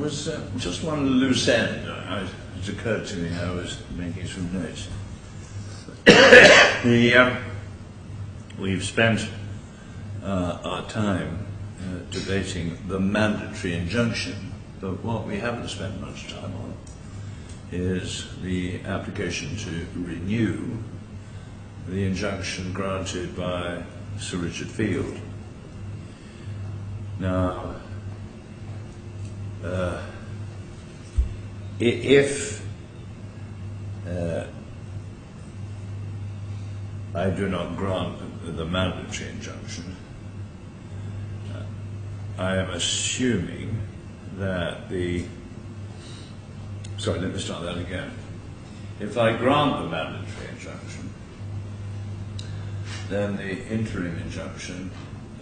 was just one loose end. It occurred to me. I was making some notes. We've spent our time debating the mandatory injunction, but what we haven't spent much time on is the application to renew the injunction granted by Sir Richard Field. Now, if I do not grant the mandatory injunction, I am assuming that sorry, let me start that again. If I grant the mandatory injunction, then the interim injunction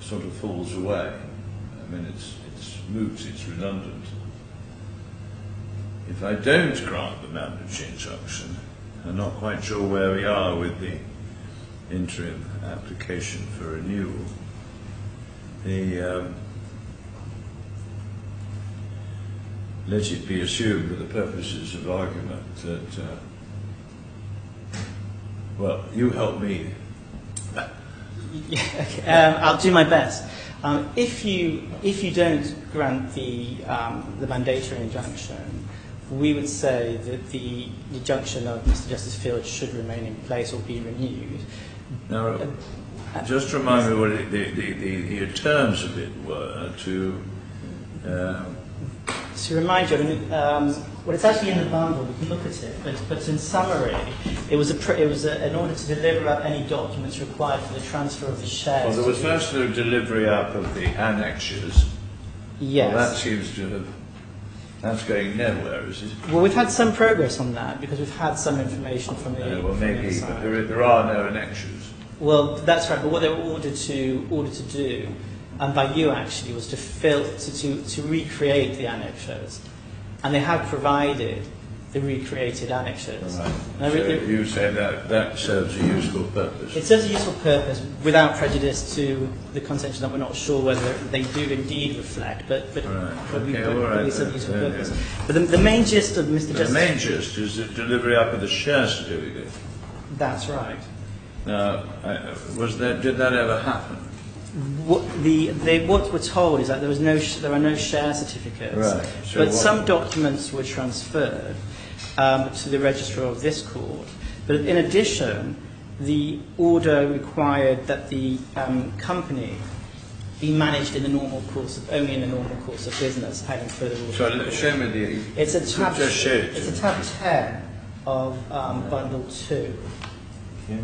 sort of falls away. I mean, it's moot, it's redundant. If I don't grant the mandatory injunction, I'm not quite sure where we are with the interim application for renewal. Let it be assumed for the purposes of argument that, well, you help me. I'll do my best. If you don't grant the mandatory injunction, we would say that the injunction of Mr. Justice Field should remain in place or be renewed. Now, just remind me what the terms of it were to remind you, well, it's actually in the bundle. We can look at it, but in summary, it was in order to deliver up any documents required for the transfer of the shares. Well, there was first a delivery up of the annexures. Yes. Well, that seems to have. That's going nowhere, is it? Well, we've had some progress on that because we've had some information from the. Well, maybe, but there are no annexures. Well, that's right. But what they were ordered to do, and by you actually, was to recreate the annexures, and they have provided the recreated annexures. Right. So you say that serves a useful purpose. It serves a useful purpose without prejudice to the contention that we're not sure whether they do indeed reflect, but right. probably Right. serve a useful purpose. But the main gist of Mr. Justice... The main gist is the delivery up of the share certificate. That's right. Now, did that ever happen? What we're told is that there are no share certificates, right. So but some documents were transferred to the registrar of this court. But in addition, the order required that the company be managed in the normal course of business, having further. So show me the. It's a tab. Just show it. It's a tab 10 of bundle 2. Yeah.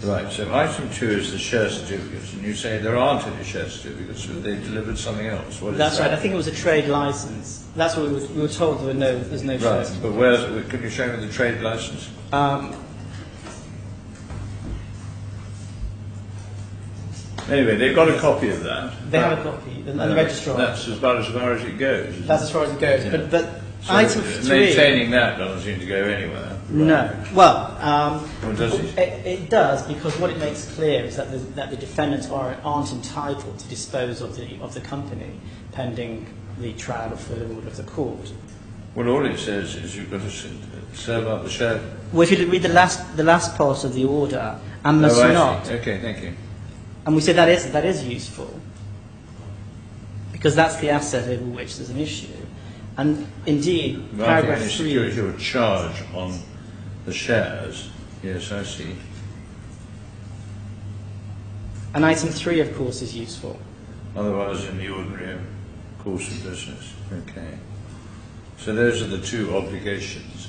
Right, so item 2 is the share certificates, and you say there aren't any share certificates, so they delivered something else. What is That's that? right, I think it was a trade license. That's what we were told there's no share certificate. Right, but can you show me the trade license? Anyway, they've got a copy of that. They have a copy, and the registrar. That's as far as it goes. That's as far as it goes, Yeah. but so item 3... maintaining that doesn't seem to go anywhere. No. Well, does it? It does, because what it makes clear is that the defendants aren't entitled to dispose of the company pending the trial or further order of the court. Well, all it says is you've got to serve up the share. Well, if you read the last part of the order, and must not. Okay, thank you. And we say that is useful, because that's the asset over which there's an issue. And indeed, paragraph 3... security or charge on the shares. Yes, I see. And item 3, of course, is useful. Otherwise, in the ordinary course of business. Okay. So those are the two obligations.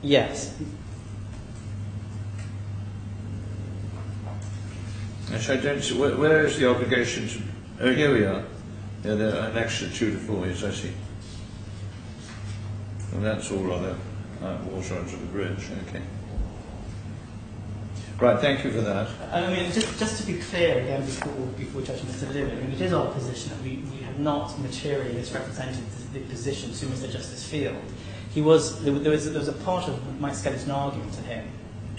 Yes. Actually, I don't see. Where is the obligation to... Oh, here we are. Yeah, there are an extra 2 to 4. Yes, I see. And that's all on the water under the bridge. Okay. Right, thank you for that. I mean, just to be clear again, before Judge Mr. Living, I mean, it is our position that we have not materially misrepresented the position to Mr. Justice Field. There was a part of my skeleton argument to him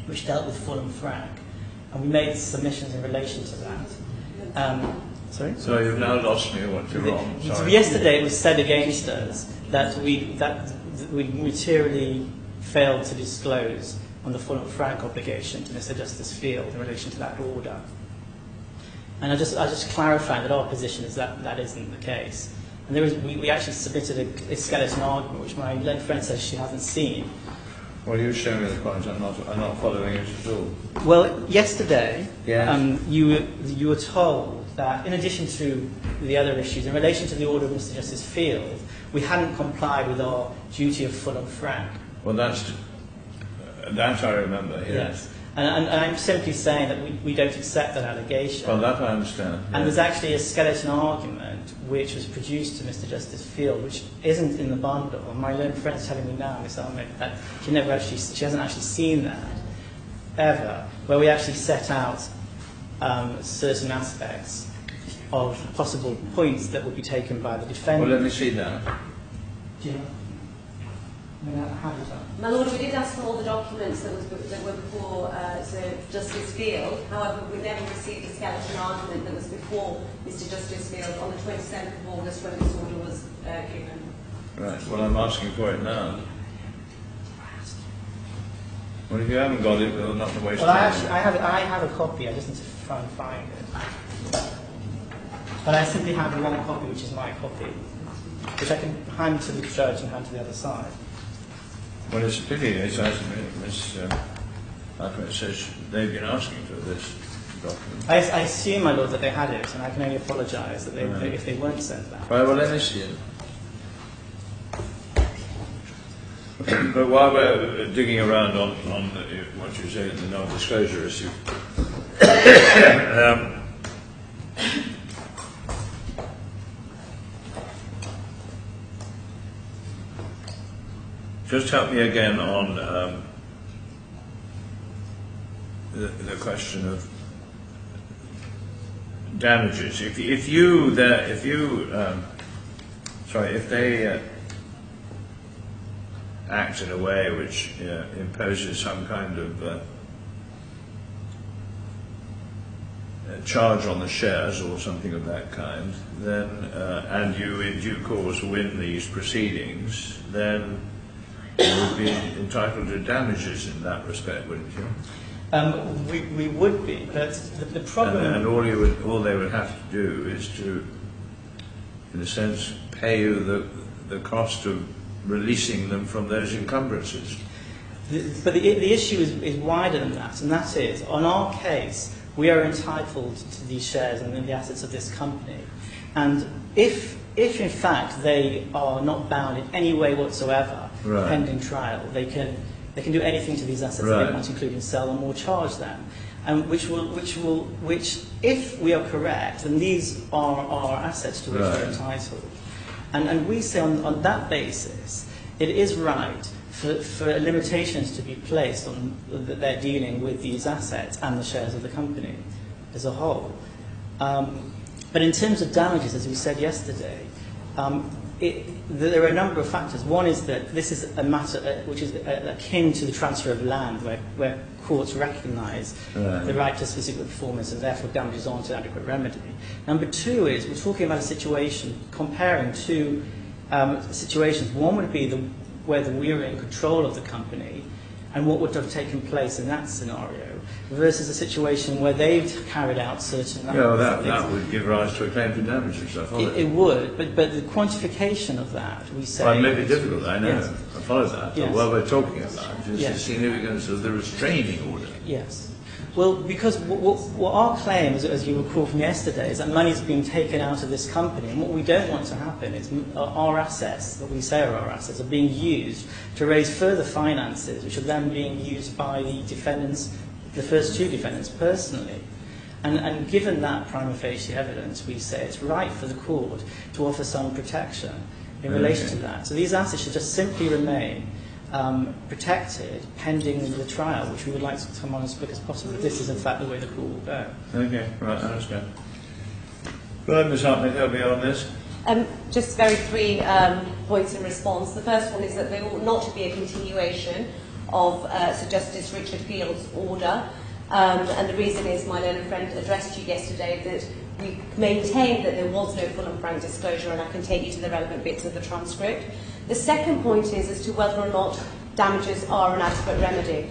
which dealt with full and frank, and we made submissions in relation to that. Sorry? So you've now lost me. What you're wrong? So yesterday it was said against us that we materially failed to disclose on the full and frank obligation to Mr. Justice Field in relation to that order. And I just clarified that our position is that that isn't the case. And we actually submitted a skeleton argument, which my learned friend says she hasn't seen. Well, you show me the point. I'm not following it at all. Well, yesterday, yes. you were told that in addition to the other issues, in relation to the order of Mr. Justice Field, we hadn't complied with our duty of full and frank. Well, that I remember, yes. And I'm simply saying that we don't accept that allegation. Well, that I understand. And there's actually a skeleton argument which was produced to Mr. Justice Field, which isn't in the bundle. My learned friend's telling me now, Miss Ahmed, that she hasn't actually seen that ever, where we actually set out certain aspects of possible points that would be taken by the defendant. Well, let me see that. Do you know? My Lord, we did ask for all the documents that were before Justice Field. However, we never received a skeleton argument that was before Mr. Justice Field on the 27th of August when this order was given. Right. Well, I'm asking for it now. Well, if you haven't got it, we'll not waste time. Well, I have a copy. I just need to try and find it. But I simply have one copy, which is my copy, which I can hand to the judge and hand to the other side. Well, it's a pity, as Miss Gaffar says, they've been asking for this document. I assume, my Lord, that they had it, and I can only apologise that if they weren't sent that. Right, well, let me see it. But while we're digging around on what you say in the non-disclosure issue, just help me again on the question of damages. If they act in a way which imposes some kind of charge on the shares or something of that kind, then and you in due course win these proceedings, then you would be entitled to damages in that respect, wouldn't you? We would be, but the problem... And all they would have to do is to, in a sense, pay you the cost of releasing them from those encumbrances. But the issue is wider than that, and that is, on our case, we are entitled to these shares and the assets of this company. And if in fact they are not bound in any way whatsoever, right, pending trial, they can do anything to these assets right, they want, including sell them or charge them. And which if we are correct, then these are our assets to which right, we're entitled. And we say on that basis, it is right for limitations to be placed on that they're dealing with these assets and the shares of the company as a whole. But in terms of damages, as we said yesterday, there are a number of factors. One is that this is a matter which is akin to the transfer of land, where courts recognise the right to specific performance and therefore damages aren't an adequate remedy. Number two is we're talking about a situation, comparing two situations. One would be whether we were in control of the company and what would have taken place in that scenario, versus a situation where they've carried out certain... that would give rise to a claim for damages, I follow. It would, but the quantification of that, we say... Well, it may be difficult, I know, yes, I follow that, yes, but what we're talking about is yes, the significance of the restraining order. Yes. Well, because what our claim, as you recall from yesterday, is that money's being taken out of this company, and what we don't want to happen is our assets, that we say are our assets, are being used to raise further finances, which are then being used by the defendants, the first two defendants, personally. And given that prima facie evidence, we say it's right for the court to offer some protection in relation to that. So these assets should just simply remain protected pending the trial, which we would like to come on as quick as possible. This is in fact the way the court will go. Okay, right, I understand. Right, Ms. Hartnett, help me on this. Just very three points in response. The first one is that there ought not to be a continuation of Sir Justice Richard Field's order. And the reason is my learned friend addressed you yesterday that we maintained that there was no full and frank disclosure, and I can take you to the relevant bits of the transcript. The second point is as to whether or not damages are an adequate remedy.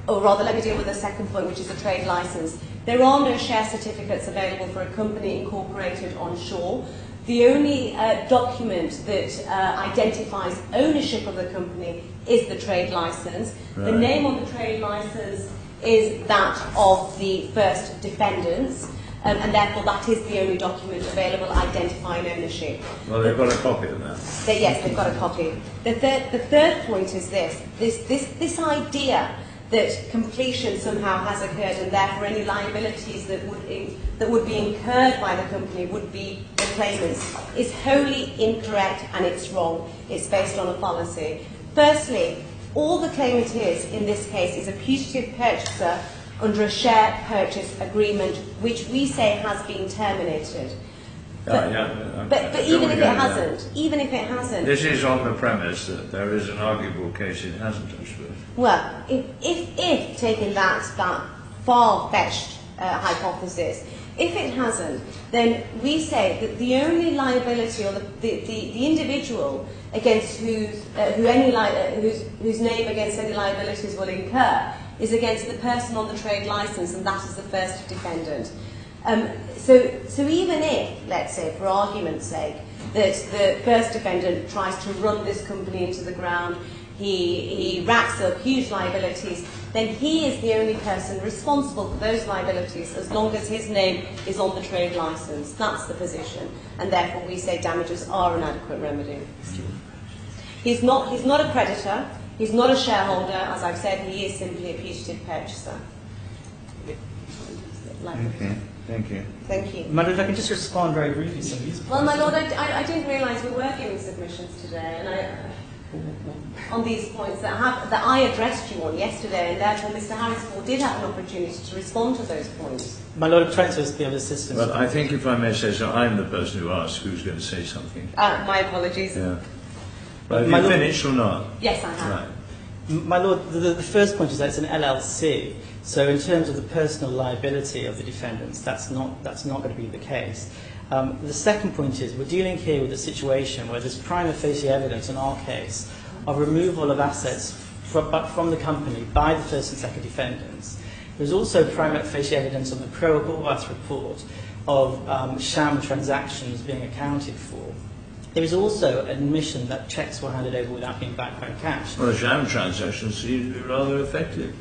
Or rather, let me deal with the second point, which is a trade licence. There are no share certificates available for a company incorporated on shore. The only document that identifies ownership of the company is the trade licence. Right. The name on the trade licence is that of the first defendants, and therefore that is the only document available identifying ownership. Well, they've got a copy of that. Yes, they've got a copy. The third point is this idea that completion somehow has occurred and therefore any liabilities that would be incurred by the company would be the claimants is wholly incorrect, and it's wrong. It's based on a fallacy. Firstly, all the claimant is in this case is a putative purchaser under a share purchase agreement, which we say has been terminated. But even if it hasn't, This is on the premise that there is an arguable case it hasn't, I suppose. well, if taking that far-fetched hypothesis, if it hasn't, then we say that the only liability, or the individual against whose name against any liabilities will incur, is against the person on the trade licence, and that is the first defendant. So even if, let's say, for argument's sake, that the first defendant tries to run this company into the ground, he racks up huge liabilities, then he is the only person responsible for those liabilities as long as his name is on the trade licence. That's the position, and therefore we say damages are an adequate remedy. He's not a creditor, he's not a shareholder, as I've said, he is simply a putative purchaser. Okay, thank you. Thank you. My Lord, if I can just respond very briefly to some of these points. Well, my Lord, I didn't realise we were giving submissions today, and on these points that I addressed you on yesterday, and therefore Mr. Harrisford did have an opportunity to respond to those points. My Lord, I'm trying to be of assistance. Well, I think if I may say so, I'm the person who asks who's going to say something. My apologies. Yeah. But have My you Lord- finished or not? Yes, I have. Right. My Lord, the first point is that it's an LLC. So in terms of the personal liability of the defendants, that's not going to be the case. The second point is we're dealing here with a situation where there's prima facie evidence in our case of removal of assets from the company by the first and second defendants. There's also prima facie evidence on the Pro Horvath report of sham transactions being accounted for. There is also an admission that cheques were handed over without being backed by cash. Well, the sham transactions seem to be rather effective.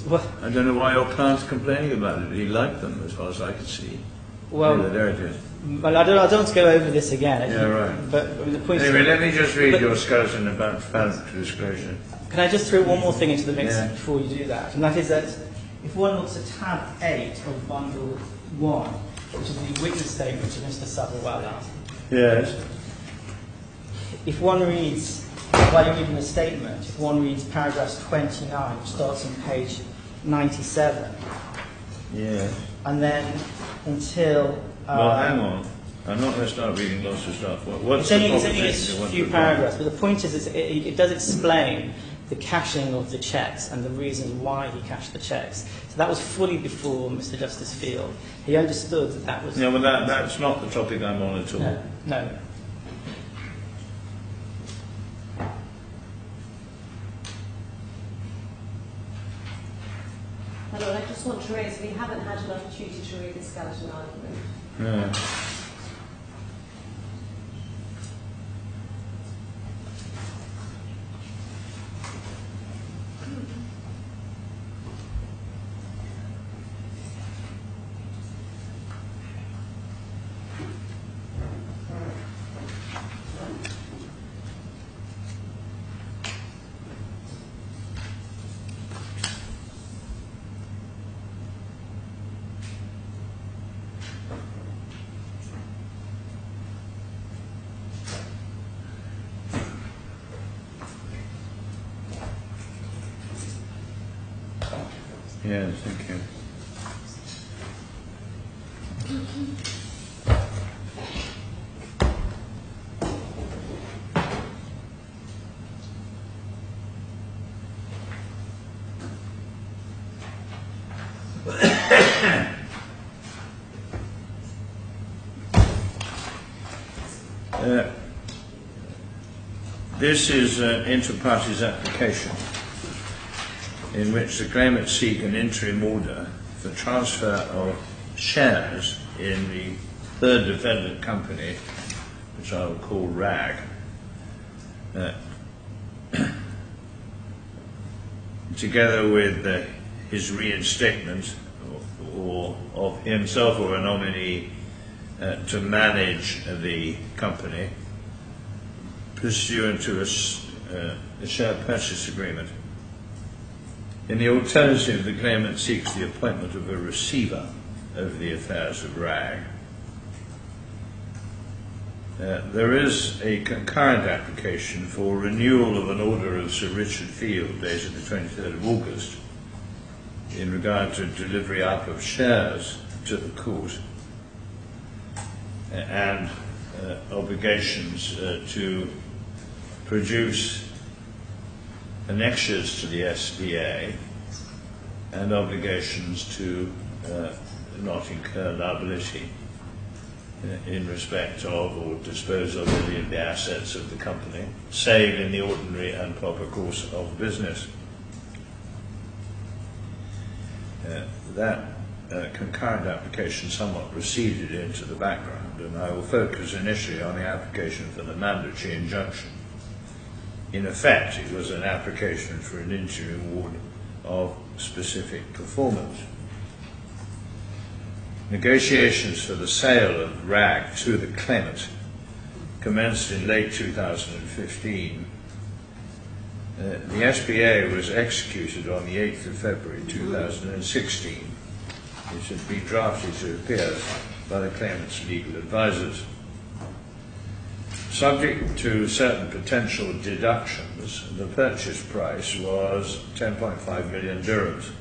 Well, I don't know why your client's complaining about it. He liked them, as far as I could see. well, Yeah, there it is. well I don't want to go over this again. Yeah, right. But I mean, the point Anyway, is, let me just read your skeleton about disclosure. can I just throw one more thing into the mix Yeah. before you do that? And that is that if one looks at tab 8 of bundle 1, which is the witness statement of Mr. Saboowala, Yes. if one reads, while you're reading the statement, if one reads paragraphs 29, which starts on page 97, Yes. and then until... Well, hang on. I'm not going to start reading lots of stuff. What's It's the only proposition you a want few to paragraphs, but the point is it does explain the cashing of the cheques and the reasons why he cashed the cheques. So that was fully before Mr. Justice Field. He understood that that was... Yeah, well, that's not the topic I'm on at all. No. My Lord, I just want to raise, we haven't had an opportunity to read the skeleton argument. Yeah. Yes, thank you. This is an inter-parties application in which the claimant seek an interim order for transfer of shares in the third defendant company, which I will call RAG, together with his reinstatement or of himself or a nominee to manage the company pursuant to a share purchase agreement. In the alternative, the claimant seeks the appointment of a receiver over the affairs of RAG. There is a concurrent application for renewal of an order of Sir Richard Field dated the 23rd of August in regard to delivery up of shares to the court and obligations to produce annexures to the SBA and obligations to not incur liability in respect of or dispose of any of the assets of the company, save in the ordinary and proper course of business. That concurrent application somewhat receded into the background, and I will focus initially on the application for the mandatory injunction. In effect, it was an application for an interim award of specific performance. Negotiations for the sale of RAG to the claimant commenced in late 2015. The SPA was executed on the 8th of February 2016. It had been drafted, it appears, by the claimant's legal advisors. Subject to certain potential deductions, the purchase price was 10.5 million dirhams.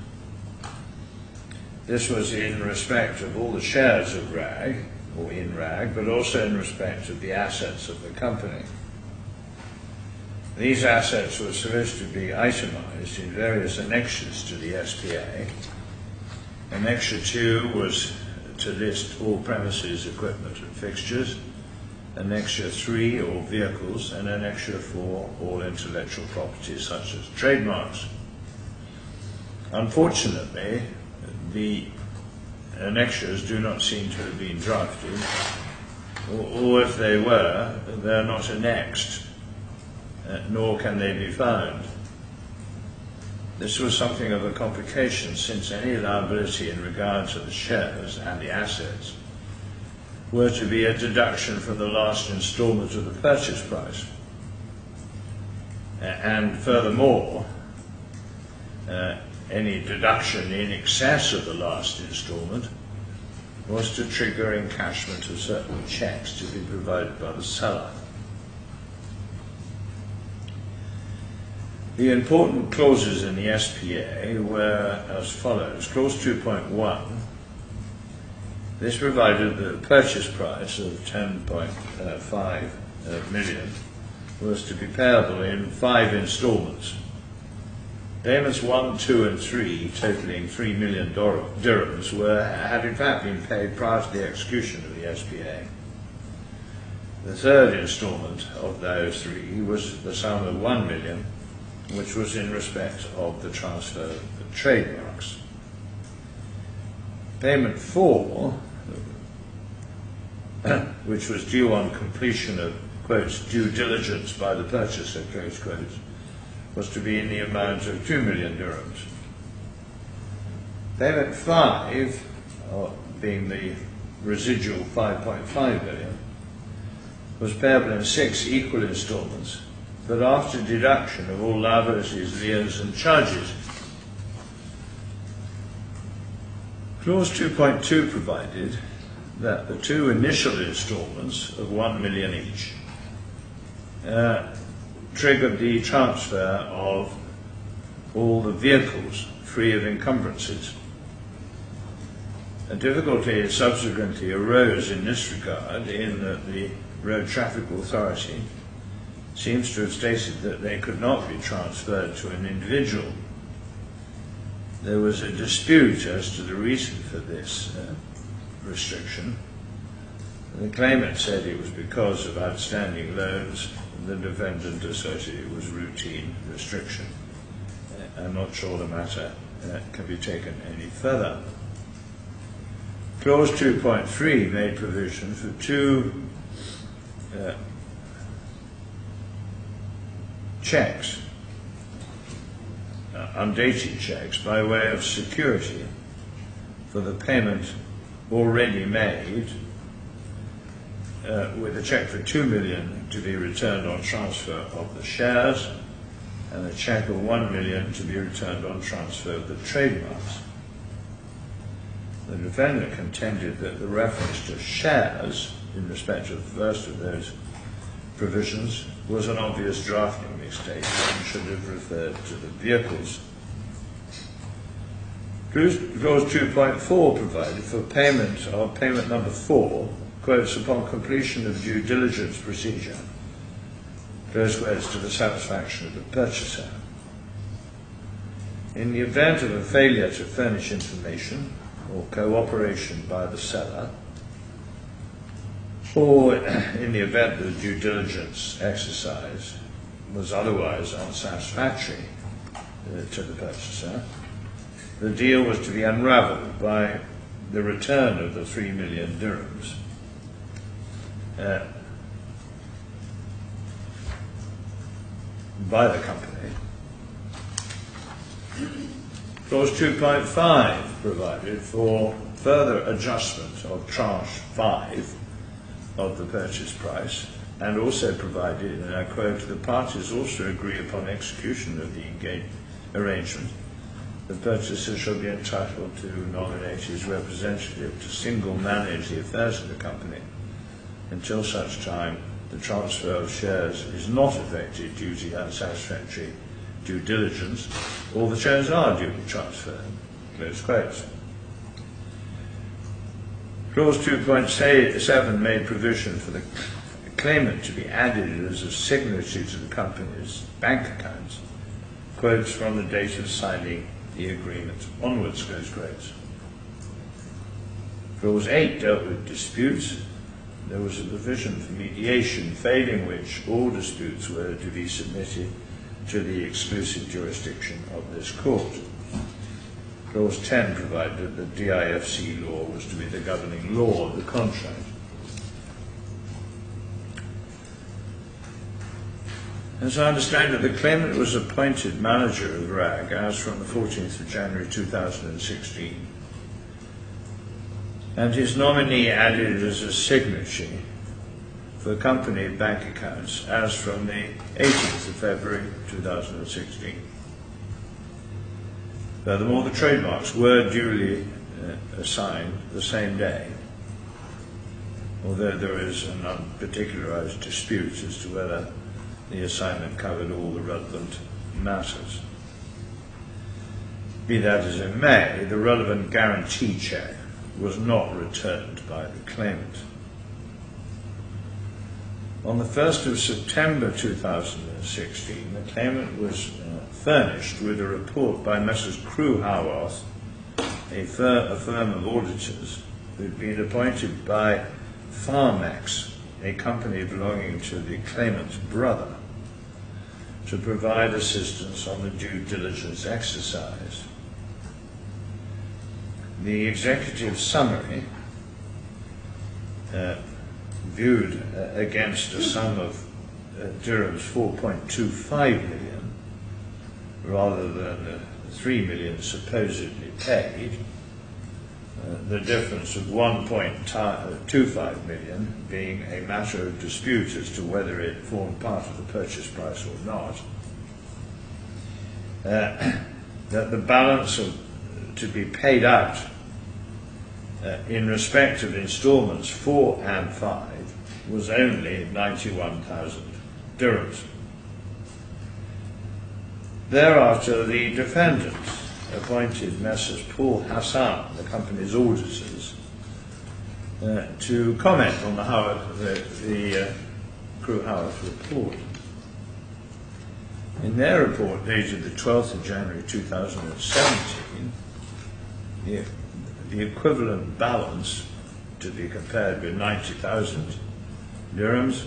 This was in respect of all the shares of RAG, or in RAG, but also in respect of the assets of the company. These assets were supposed to be itemized in various annexures to the SPA. Annexure 2 was to list all premises, equipment and fixtures. Annexure 3, all vehicles, and Annexure 4, all intellectual property such as trademarks. Unfortunately, the annexures do not seem to have been drafted, or if they were, they're not annexed, nor can they be found. This was something of a complication, since any liability in regard to the shares and the assets were to be a deduction from the last instalment of the purchase price. And furthermore, any deduction in excess of the last instalment was to trigger encashment of certain checks to be provided by the seller. The important clauses in the SPA were as follows. Clause 2.1, this provided that the purchase price of 10.5 million was to be payable in 5 instalments. Payments 1, 2 and 3, totaling 3 million dirhams, had in fact been paid prior to the execution of the SPA. The third instalment of those 3 was the sum of 1 million, which was in respect of the transfer of the trademarks. Payment 4, which was due on completion of, quotes, due diligence by the purchaser, close quotes, was to be in the amount of 2 million dirhams. Payment 5, being the residual 5.5 million, was payable in 6 equal instalments, but after deduction of all liabilities, liens and charges. Clause 2.2 provided that the 2 initial instalments of 1 million each triggered the transfer of all the vehicles free of encumbrances. A difficulty subsequently arose in this regard in that the Road Traffic Authority seems to have stated that they could not be transferred to an individual. There was a dispute as to the reason for this restriction. The claimant said it was because of outstanding loans. The defendant asserted it was routine restriction. I'm not sure the matter can be taken any further. Clause 2.3 made provision for two checks, undated checks, by way of security for the payment already made, with a cheque for 2 million to be returned on transfer of the shares, and a cheque of 1 million to be returned on transfer of the trademarks. The defendant contended that the reference to shares in respect of the first of those provisions was an obvious drafting mistake and should have referred to the vehicles. Clause 2.4 provided for payment of payment number 4, quotes, upon completion of due diligence procedure, close quotes, to the satisfaction of the purchaser. In the event of a failure to furnish information or cooperation by the seller, or in the event that the due diligence exercise was otherwise unsatisfactory to the purchaser, the deal was to be unravelled by the return of the 3 million dirhams by the company. Clause 2.5 provided for further adjustment of tranche 5 of the purchase price, and also provided, and I quote, the parties also agree upon execution of the arrangement. The purchaser shall be entitled to nominate his representative to single manage the affairs of the company until such time the transfer of shares is not effected due to unsatisfactory due diligence, or the shares are duly transferred. Close quotes. Clause 2.7 made provision for the claimant to be added as a signatory to the company's bank accounts, quotes, from the date of signing the agreement onwards, close quotes. Clause 8 dealt with disputes. There was a provision for mediation, failing which all disputes were to be submitted to the exclusive jurisdiction of this court. Clause 10 provided that the DIFC law was to be the governing law of the contract. As I understand it, the claimant was appointed manager of RAG as from the 14th of January 2016, and his nominee added as a signatory for company bank accounts as from the 18th of February 2016. Furthermore, the trademarks were duly assigned the same day, although there is an unparticularized dispute as to whether the assignment covered all the relevant matters. Be that as it may, the relevant guarantee check was not returned by the claimant. On the 1st of September 2016, the claimant was furnished with a report by Messrs. Crew Haworth, a firm of auditors who had been appointed by Pharmax, a company belonging to the claimant's brother, to provide assistance on the due diligence exercise. The executive summary viewed against a sum of dirhams 4.25 million rather than the 3 million supposedly paid, the difference of 1.25 million being a matter of dispute as to whether it formed part of the purchase price or not, that the balance to be paid out in respect of instalments 4 and 5 was only 91,000 dirhams. Thereafter, the defendants appointed Messrs. Paul Hassan, the company's auditors, to comment on the Crew Howarth report. In their report dated the 12th of January 2017, the equivalent balance to be compared with 90,000 dirhams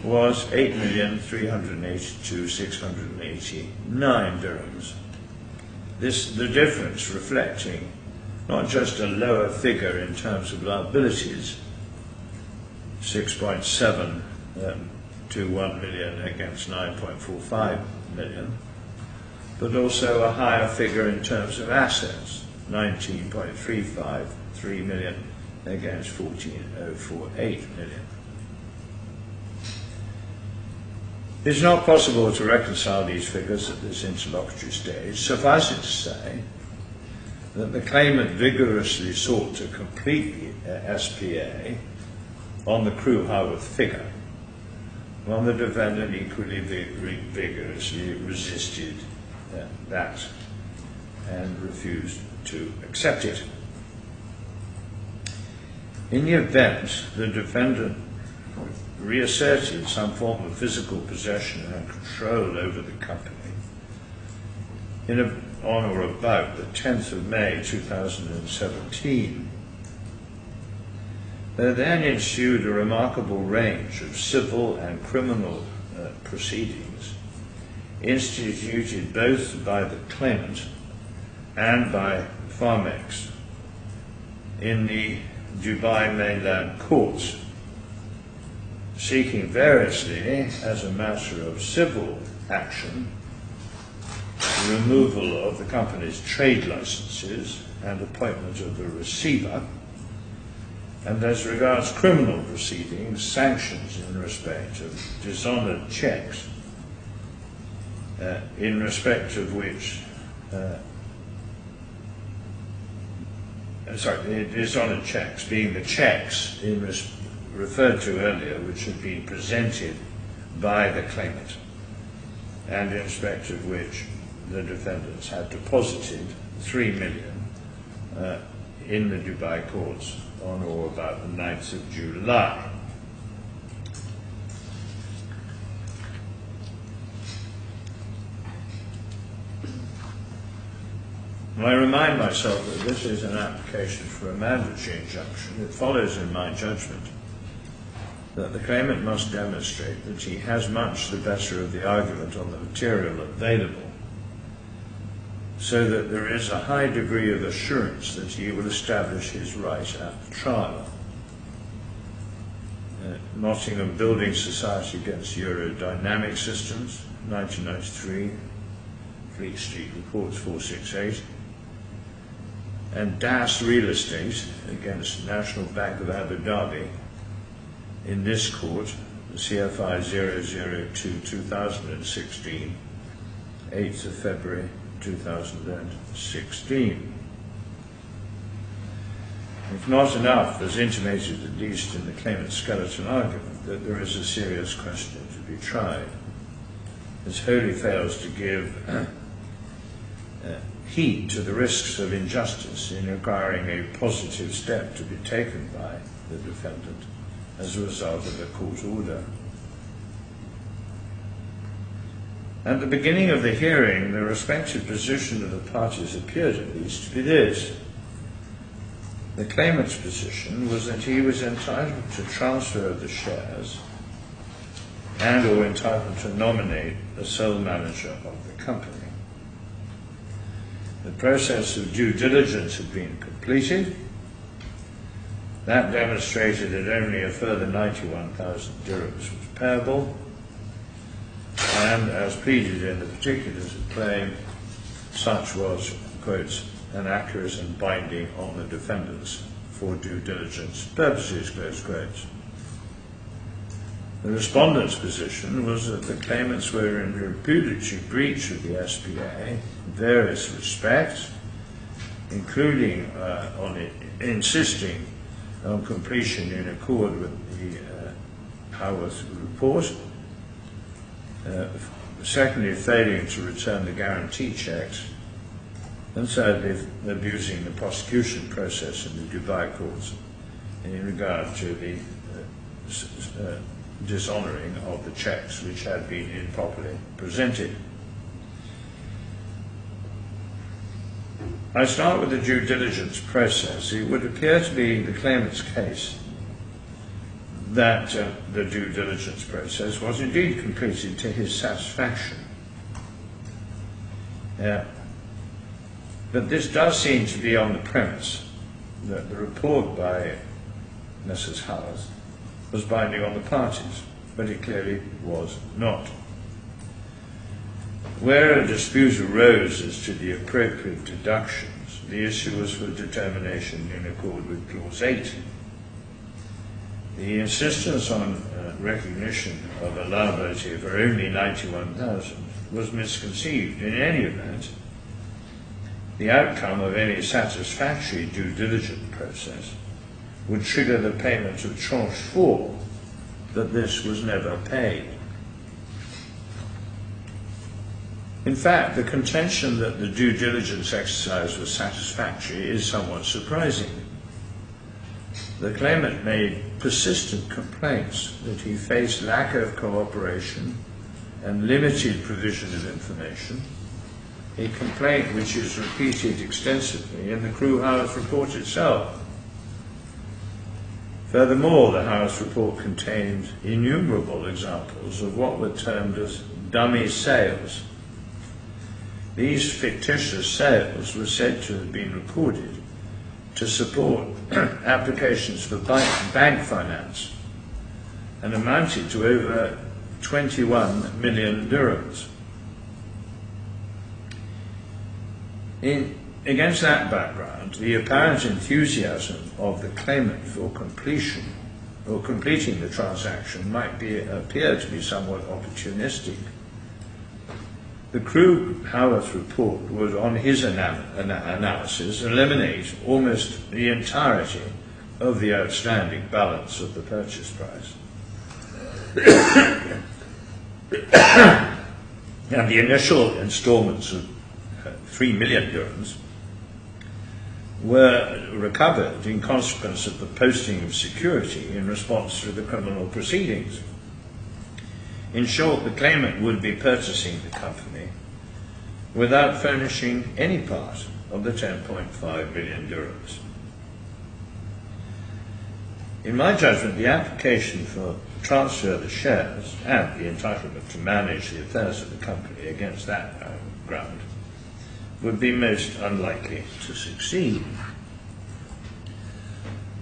was 8,382,689 dirhams. The difference reflecting not just a lower figure in terms of liabilities, 6.7 to 1 million against 9.45 million, but also a higher figure in terms of assets, 19.353 million against 14.048 million. It's not possible to reconcile these figures at this interlocutory stage. Suffice it to say that the claimant vigorously sought to complete the SPA on the Crew Howarth figure, while the defendant equally vigorously resisted that and refused to accept it. In the event, the defendant reasserted some form of physical possession and control over the company on or about the 10th of May 2017. There then ensued a remarkable range of civil and criminal proceedings instituted both by the claimant and by Farmex in the Dubai mainland courts, seeking variously, as a matter of civil action, the removal of the company's trade licenses and appointment of a receiver, and as regards criminal proceedings, sanctions in respect of dishonoured checks, in respect of which the dishonoured checks being the checks referred to earlier, which had been presented by the claimant, and in respect of which the defendants had deposited 3 million in the Dubai courts on or about the 9th of July. I remind myself that this is an application for a mandatory injunction. It follows, in my judgment, that the claimant must demonstrate that he has much the better of the argument on the material available, so that there is a high degree of assurance that he will establish his right at the trial. Nottingham Building Society against Eurodynamic Systems, 1993, Fleet Street Reports 468, and Das Real Estate against National Bank of Abu Dhabi, in this court, the CFI 002-2016, 8th of February 2016. If not enough, as intimated at least in the claimant's skeleton argument, that there is a serious question to be tried, this wholly fails to give heed to the risks of injustice in requiring a positive step to be taken by the defendant as a result of a court order. At the beginning of the hearing, the respective position of the parties appeared at least to be this. The claimant's position was that he was entitled to transfer the shares and or entitled to nominate the sole manager of the company. The process of due diligence had been completed. That demonstrated that only a further 91,000 dirhams was payable, and as pleaded in the particulars of claim, such was, quotes, an accurate and binding on the defendants for due diligence purposes, close quotes. The respondent's position was that the claimants were in repudiatory breach of the SPA in various respects, including insisting on completion in accord with the Howarth report, secondly, failing to return the guarantee checks, and thirdly, abusing the prosecution process in the Dubai courts in regard to the dishonouring of the checks which had been improperly presented. I start with the due diligence process. It would appear to be the claimant's case that the due diligence process was indeed completed to his satisfaction. But this does seem to be on the premise that the report by Messrs. Howard was binding on the parties, but it clearly was not. Where a dispute arose as to the appropriate deductions, the issue was for determination in accord with Clause 8. The insistence on recognition of a liability for only 91,000 was misconceived. In any event, the outcome of any satisfactory due diligence process would trigger the payment of tranche 4, but this was never paid. In fact, the contention that the due diligence exercise was satisfactory is somewhat surprising. The claimant made persistent complaints that he faced lack of cooperation and limited provision of information, a complaint which is repeated extensively in the Crewe House report itself. Furthermore, the House report contained innumerable examples of what were termed as dummy sales. These fictitious sales were said to have been recorded to support applications for bank finance and amounted to over 21 million dirhams. Against that background, the apparent enthusiasm of the claimant for completion or completing the transaction might appear to be somewhat opportunistic. The Crewe Howarth report would, on his analysis, eliminate almost the entirety of the outstanding balance of the purchase price. And the initial instalments of 3 million dirhams were recovered in consequence of the posting of security in response to the criminal proceedings. In short, the claimant would be purchasing the company without furnishing any part of the 10.5 million dirhams. In my judgment, the application for transfer of the shares and the entitlement to manage the affairs of the company against that ground would be most unlikely to succeed.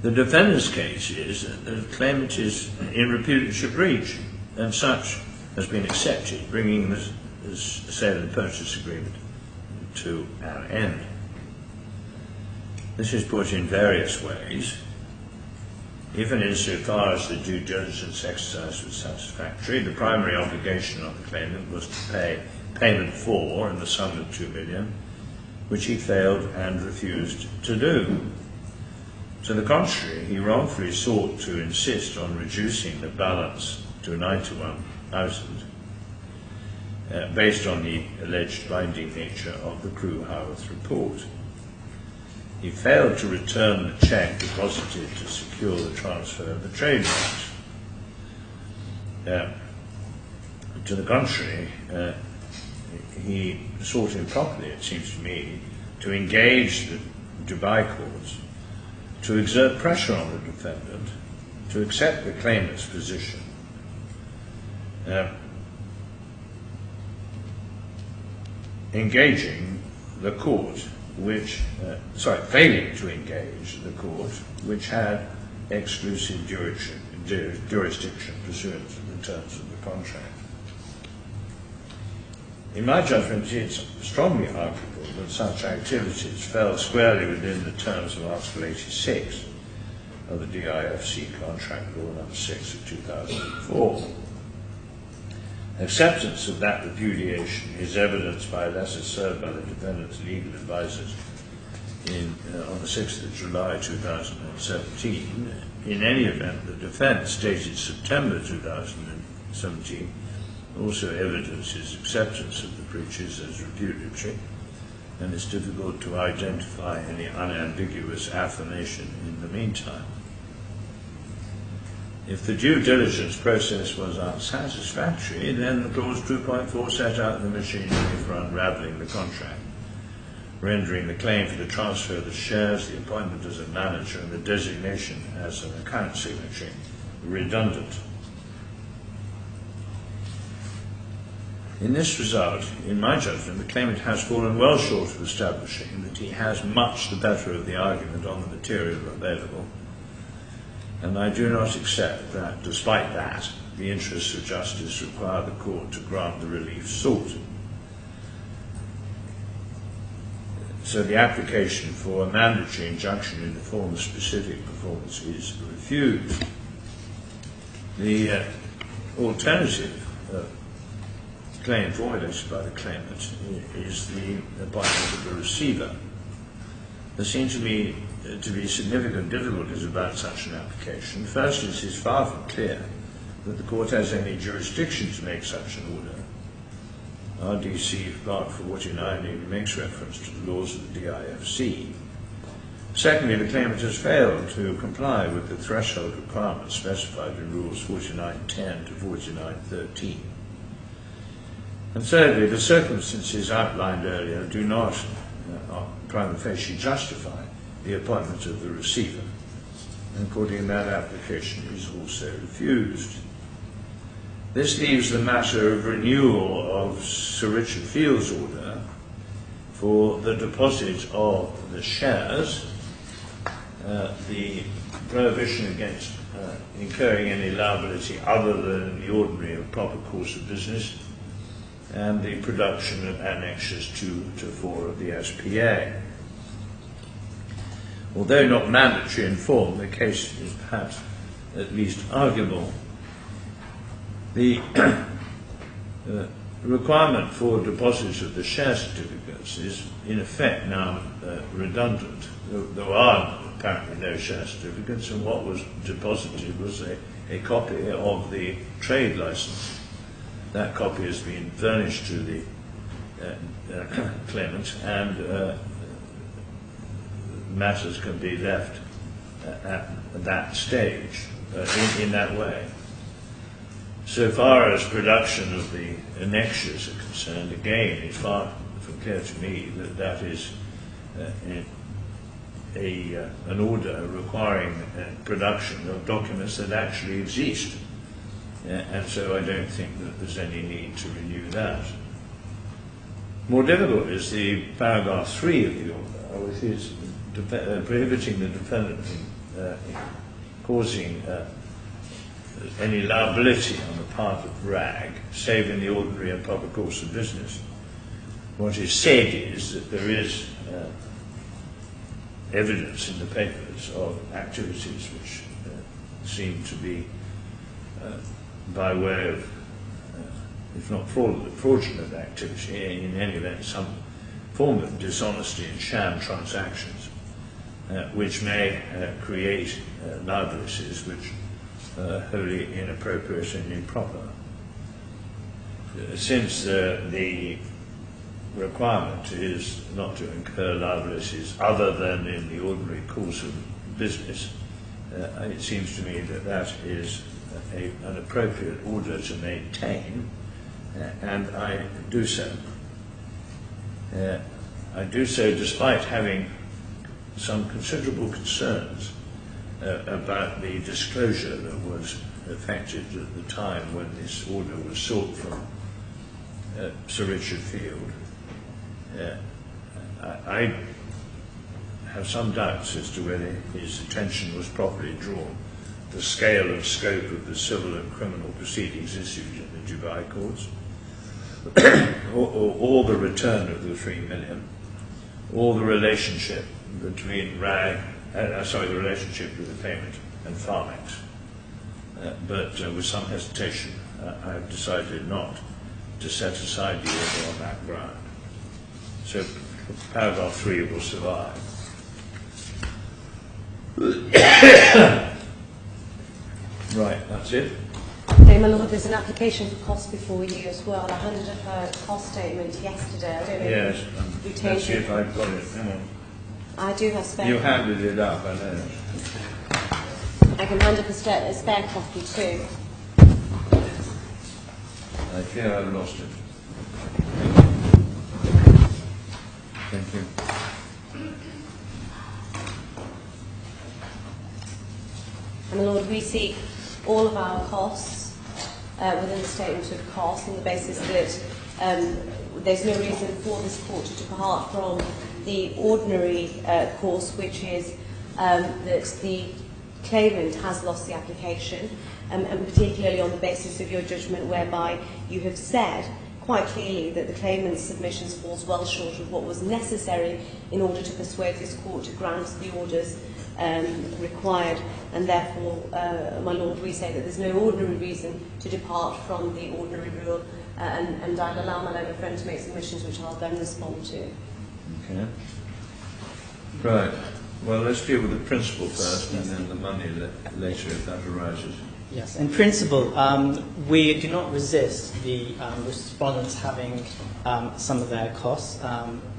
The defendant's case is that the claimant is in repudiatory breach, and such has been accepted, bringing the sale and purchase agreement to an end. This is put in various ways. Even insofar as the due diligence exercise was satisfactory, the primary obligation on the claimant was to pay payment for in the sum of 2 million, which he failed and refused to do. To the contrary, he wrongfully sought to insist on reducing the balance to 91,000, based on the alleged binding nature of the Crewe Howarth report. He failed to return the cheque deposited to secure the transfer of the trademarks. To the contrary, he sought improperly, it seems to me, to engage the Dubai courts to exert pressure on the defendant to accept the claimant's position, engaging the court failing to engage the court which had exclusive jurisdiction pursuant to the terms of the contract. In my judgment, it's strongly arguable that such activities fell squarely within the terms of Article 86 of the DIFC Contract Law No. 6 of 2004. Acceptance of that repudiation is evidenced by a letter served by the defendant's legal advisors on the 6th of July 2017. In any event, the defence, dated September 2017, also evidences acceptance of the breaches as repudiatory, and it's difficult to identify any unambiguous affirmation in the meantime. If the due diligence process was unsatisfactory, then clause 2.4 set out the machinery for unravelling the contract, rendering the claim for the transfer of the shares, the appointment as a manager, and the designation as an account signatory redundant. In this result, in my judgment, the claimant has fallen well short of establishing that he has much the better of the argument on the material available, and I do not accept that, despite that, the interests of justice require the court to grant the relief sought. So the application for a mandatory injunction in the form of specific performance is refused. The alternative claim formulated by the claimant is the appointment of a receiver. There seem to me to be significant difficulties about such an application. First, it is far from clear that the court has any jurisdiction to make such an order. RDC Part 49 even makes reference to the laws of the DIFC. Secondly, the claimant has failed to comply with the threshold requirements specified in Rules 49.10 to 49.13. And thirdly, the circumstances outlined earlier do not, prima facie, justify the appointment of the receiver, and according that application is also refused. This leaves the matter of renewal of Sir Richard Field's order for the deposit of the shares, the prohibition against incurring any liability other than the ordinary or proper course of business, and the production of annexes 2 to 4 of the SPA. Although not mandatory in form, the case is perhaps at least arguable. The requirement for deposits of the share certificates is in effect now redundant. There are apparently no share certificates, and what was deposited was a copy of the trade license. That copy has been furnished to the claimant, and matters can be left at that stage in that way. So far as production of the annexures are concerned, again, it's far from clear to me that that is an order requiring production of documents that actually exist. And so I don't think that there's any need to renew that. More difficult is the paragraph 3 of the order, which is prohibiting the defendant in causing any liability on the part of RAG, save in the ordinary and proper course of business. What is said is that there is evidence in the papers of activities which seem to be by way of, if not fraudulent activity, in any event some form of dishonesty and sham transactions, which may create liabilities which are wholly inappropriate and improper. Since the requirement is not to incur liabilities other than in the ordinary course of business, it seems to me that that is an appropriate order to maintain, and I do so. I do so despite having some considerable concerns about the disclosure that was effected at the time when this order was sought from Sir Richard Field. I have some doubts as to whether his attention was properly drawn to the scale and scope of the civil and criminal proceedings issued in the Dubai courts, or the return of the 3 million, or the relationship between RAG, the relationship with the claimant and Farmex. But with some hesitation, I have decided not to set aside the order on that ground. So paragraph 3 will survive. Right, that's it. My Lord, there's an application for cost before you as well. I handed up a cost statement yesterday. I don't know Yes, if we let's changed see it. if I've got it. Hang on. I do have spare. You handed it up, I know. I can hand up a spare copy too. I fear I've lost it. Thank you. And my Lord, we seek all of our costs within the statement of costs on the basis that there's no reason for this court to depart from the ordinary course, which is that the claimant has lost the application, and particularly on the basis of your judgment whereby you have said quite clearly that the claimant's submissions falls well short of what was necessary in order to persuade this court to grant the orders required, and therefore, my Lord, we say that there's no ordinary reason to depart from the ordinary rule, and I'll allow my learned friend to make submissions which I'll then respond to. Okay. Right. Well, let's deal with the principle first, and then the money later, if that arises. Yes, in principle, we do not resist the respondents having some of their costs.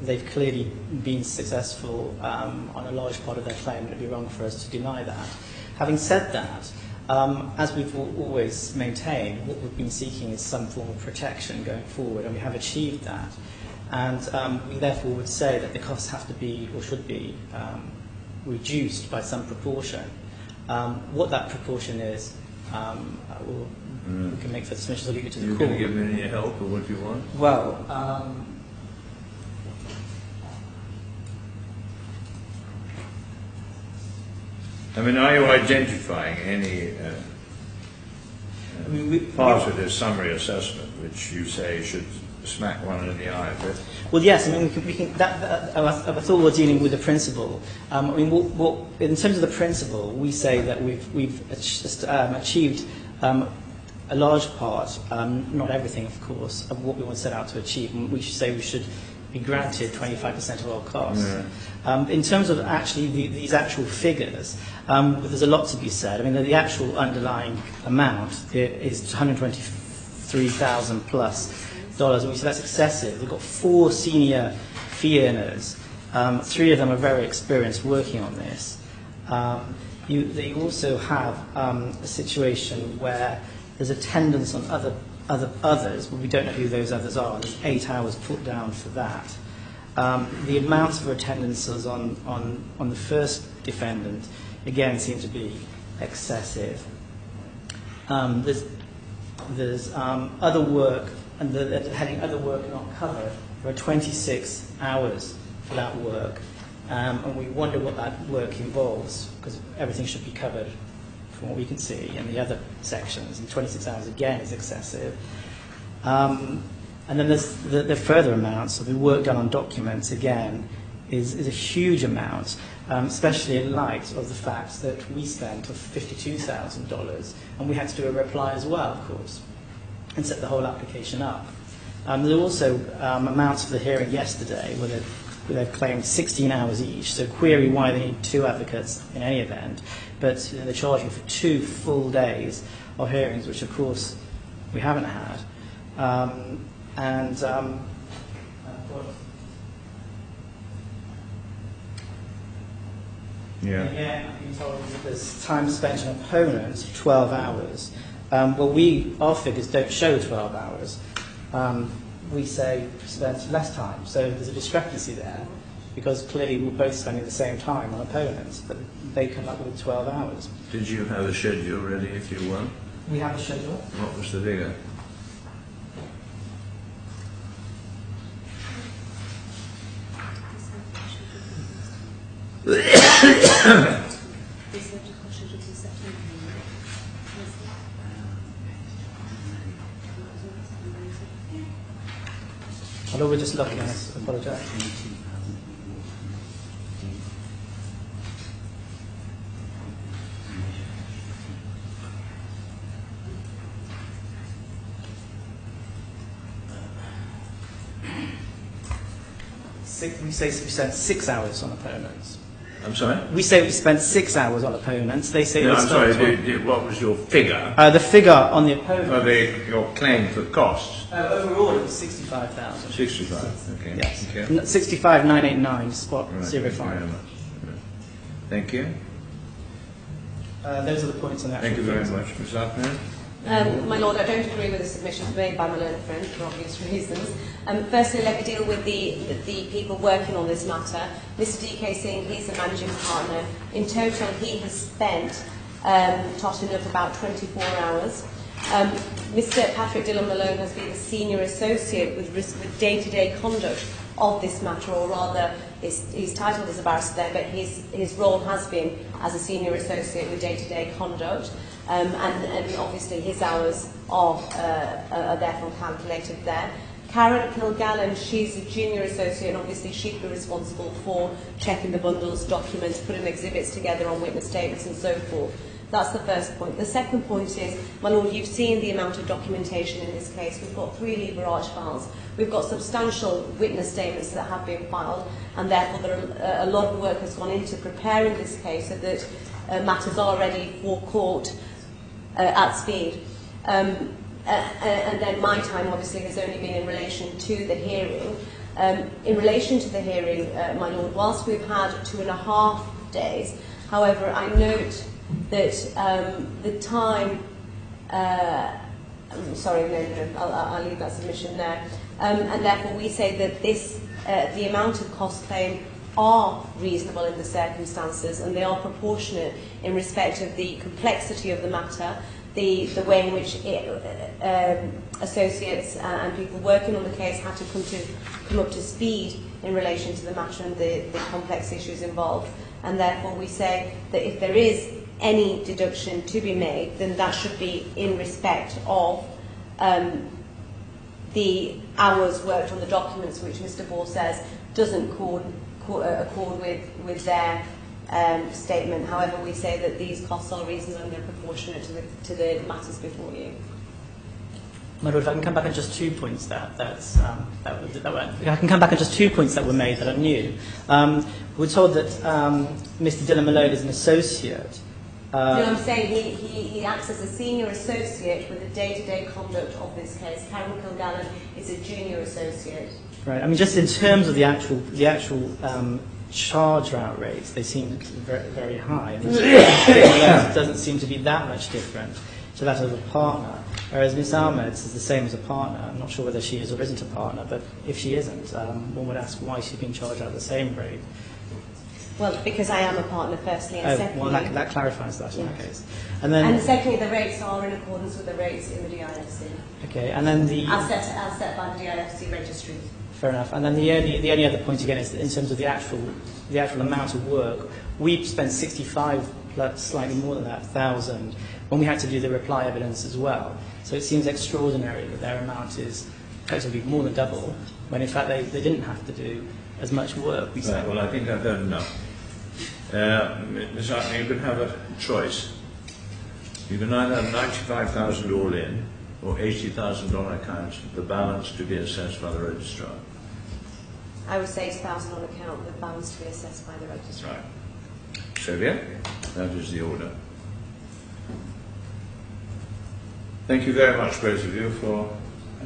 They've clearly been successful on a large part of their claim. It would be wrong for us to deny that. Having said that, as we've always maintained, what we've been seeking is some form of protection going forward, and we have achieved that. And we therefore would say that the costs have to be, or should be, reduced by some proportion. What that proportion is, we can make for submissions. I'll leave it to the You're court. going to give me any help, or what do you want? Well, I mean, are you identifying any part of this summary assessment which you say should smack one in the eye a bit? well, yes. I mean, we can. I thought we were dealing with the principle. I mean, in terms of the principle, we say that we've achieved a large part, not everything, of course, of what we want to set out to achieve. And we should say we should be granted 25% of our costs. Yeah. In terms of actually these actual figures, there's a lot to be said. I mean, the actual underlying amount is $123,000 plus dollars, and we say that's excessive. We've got 4 senior fee earners. 3 of them are very experienced working on this. They also have a situation where there's attendance on others, but we don't know who those others are. There's 8 hours put down for that. The amount of attendances on the first defendant, again, seem to be excessive. There's other work, and the heading other work not covered. There are 26 hours for that work, and we wonder what that work involves, because everything should be covered from what we can see in the other sections, and 26 hours again is excessive. And then there's the further amounts. So the work done on documents, again, is a huge amount, especially in light of the fact that we spent $52,000, and we had to do a reply as well, of course, and set the whole application up. There are also amounts for the hearing yesterday where they've claimed 16 hours each, so query why they need 2 advocates in any event, but they're charging for 2 full days of hearings, which of course we haven't had. Yeah. Again, I've been told that there's time spent on opponents of 12 hours. Our figures don't show 12 hours. We say spent less time, so there's a discrepancy there, because clearly we're both spending the same time on opponents, but they come up with 12 hours. Did you have a schedule ready if you won? We have a schedule. What was the figure? Although we're just looking at this, I apologise. We say we spent 6 hours on opponents. I'm sorry? We say we spent 6 hours on opponents. They say No, we I'm spent sorry, what was your figure the figure on the opponent. for your claim for costs? Overall, it was 65,000. 65, okay. Yes. Okay. 65,989 spot Right, 05. thank you very much. Thank you. Those are the points on the actual Thank you very figures. much, Ms. Atman. My Lord, I don't agree with the submissions made by my learned friend for obvious reasons. Firstly, let me deal with the people working on this matter. Mr. D.K. Singh, he's a managing partner. In total, he has spent totting of about 24 hours. Mr. Patrick Dillon Malone has been a senior associate with day-to-day conduct of this matter, or rather, he's titled as a barrister there, but his role has been as a senior associate with day-to-day conduct. And obviously his hours are therefore calculated there. Karen Kilgallen, she's a junior associate, and obviously she'd be responsible for checking the bundles, documents, putting exhibits together on witness statements and so forth. That's the first point. The second point is, my Lord, you've seen the amount of documentation in this case. We've got 3 lever arch files. We've got substantial witness statements that have been filed, and therefore a lot of work has gone into preparing this case so that matters are ready for court at speed. And then my time obviously has only been in relation to the hearing. In relation to the hearing, my Lord, whilst we've had 2.5 days, however, I note that the time, I'll leave that submission there, and therefore we say that the amount of cost claim are reasonable in the circumstances, and they are proportionate in respect of the complexity of the matter, the way in which associates and people working on the case had to come up to speed in relation to the matter and the complex issues involved. And therefore we say that if there is any deduction to be made, then that should be in respect of the hours worked on the documents, which Mr. Ball says doesn't accord with their statement. However, we say that these costs are reasonable and they're proportionate to the matters before you. My Lord, if I can come back on just 2 points I can come back on just 2 points that were made that are new. We're told that Mr. Dillon Malone is an associate. No, I'm saying he acts as a senior associate with the day-to-day conduct of this case. Karen Kilgallen is a junior associate. Right. I mean, just in terms of the actual charge out rates, they seem very, very high. I mean, it doesn't seem to be that much different to that of a partner. Whereas Miss Ahmed's is the same as a partner. I'm not sure whether she is or isn't a partner, but if she isn't, one would ask why she's being charged at the same rate. Well, because I am a partner, firstly, and secondly... Well, that clarifies that in that case. And secondly, the rates are in accordance with the rates in the DIFC. Okay, and then the... As set by the DIFC registry. Fair enough. And then the only other point again is that in terms of the actual amount of work, we've spent 65 plus slightly more than that, 1,000, when we had to do the reply evidence as well. So it seems extraordinary that their amount is effectively more than double, when in fact they didn't have to do as much work. Right, well, I think I've heard enough. Ms. Atman, you can have a choice. You can either have 95,000 all in, or $80,000 on account, the balance to be assessed by the registrar. I would say 80,000 on account, the balance to be assessed by the registrar. Right. So, yeah, that is the order. Thank you very much, both of you, for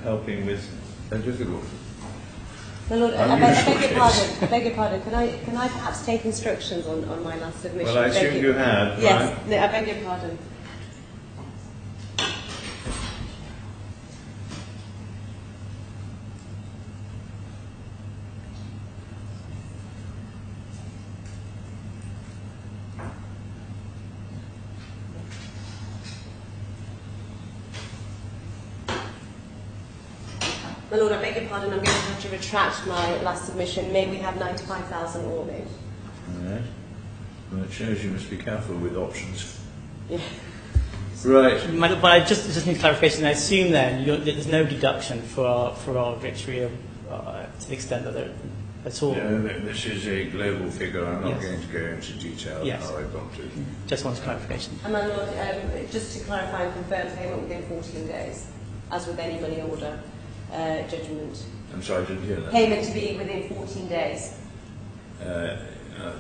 helping with a difficult. My Lord, I beg your pardon. Can I perhaps take instructions on my last submission? Well, I assume you had. Yes, right? no, I beg your pardon. My Lord, I beg your pardon, I'm going to have to retract my last submission. May we have 95,000 all in? All right. Well, it shows you must be careful with options. Yeah. Right. But I just need clarification. I assume then there's no deduction for our victory to the extent that there at all. No, this is a global figure. I'm not Yes. going to go into detail Yes. how I got to. Just wanted clarification. And my Lord, just to clarify and confirm, payment within 14 days, as with any money order judgment. I'm sorry, I didn't hear that. Payment to be within 14 days.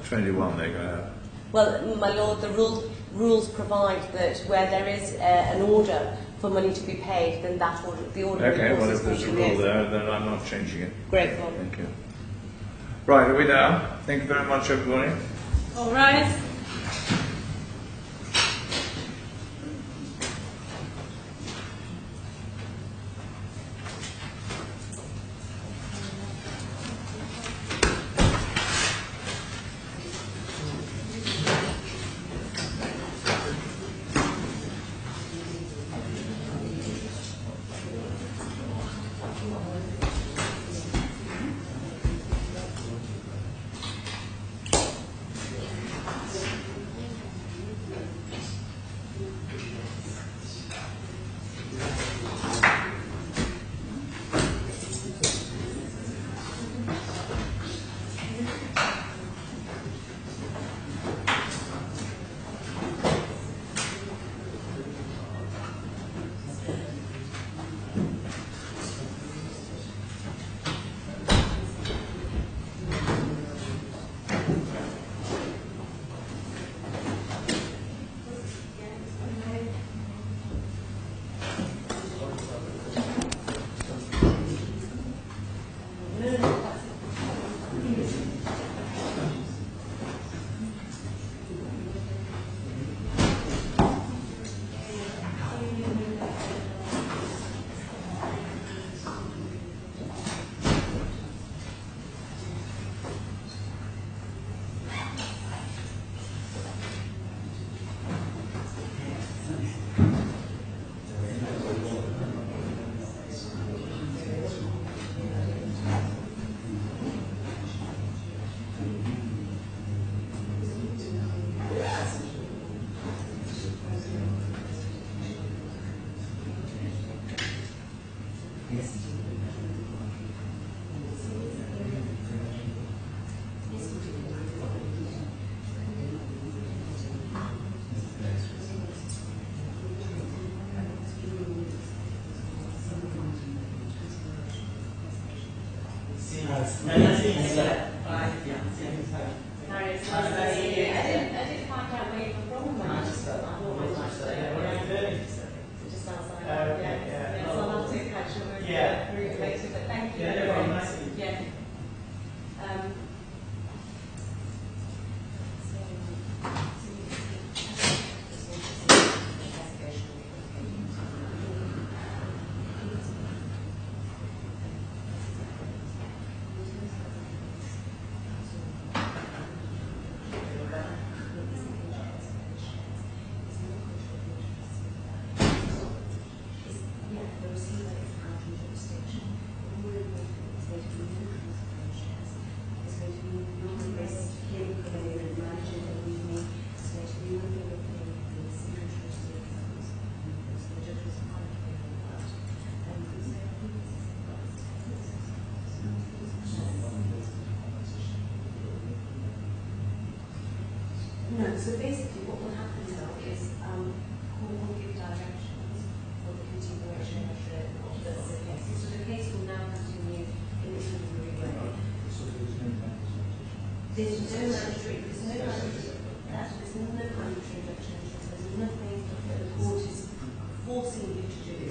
21 they're going to have. Well, my lord, the rules provide that where there is an order for money to be paid, then that order, the order. Okay, well, if there's a rule is. there, then I'm not changing it. Great, Lord. Thank you. Right, are we now? Thank you very much, everybody. All right. No, so basically what will happen now is court will give directions for the continuation of the case. So the case will now continue in its ordinary way. There's no mandatory injunction, there's nothing that the court is forcing you to do.